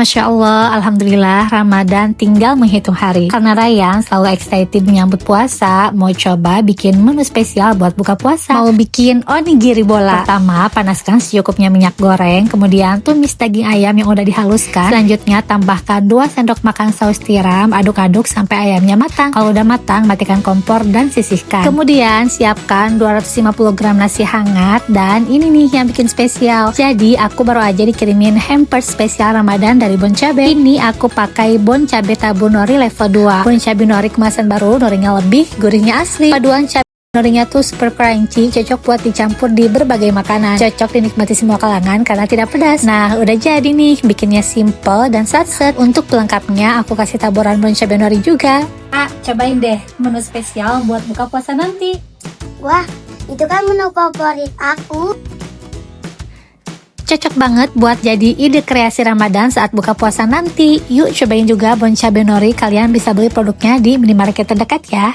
Masya Allah, Alhamdulillah Ramadan tinggal menghitung hari. Karena Ryan selalu excited menyambut puasa, mau coba bikin menu spesial buat buka puasa. Mau bikin onigiri bola. Pertama, panaskan secukupnya minyak goreng, kemudian tumis daging ayam yang udah dihaluskan. Selanjutnya tambahkan 2 sendok makan saus tiram, aduk-aduk sampai ayamnya matang. Kalau udah matang, matikan kompor dan sisihkan. Kemudian siapkan 250 gram nasi hangat, dan ini nih yang bikin spesial. Jadi aku baru aja dikirimin hampers spesial Ramadan dari Bon Cabe. Ini aku pakai Bon Cabe tabur nori level 2. Bon Cabe nori kemasan baru, norinya lebih, gurihnya asli. Paduan cabe norinya tuh super crunchy, cocok buat dicampur di berbagai makanan. Cocok dinikmati semua kalangan karena tidak pedas. Nah, udah jadi nih, bikinnya simple dan satset. Untuk pelengkapnya, aku kasih taburan Bon Cabe nori juga. Cobain deh menu spesial buat buka puasa nanti. Wah, itu kan menu favorit aku. Cocok banget buat jadi ide kreasi Ramadan saat buka puasa nanti. Yuk cobain juga Bon Cabe nori. Kalian bisa beli produknya di minimarket terdekat ya.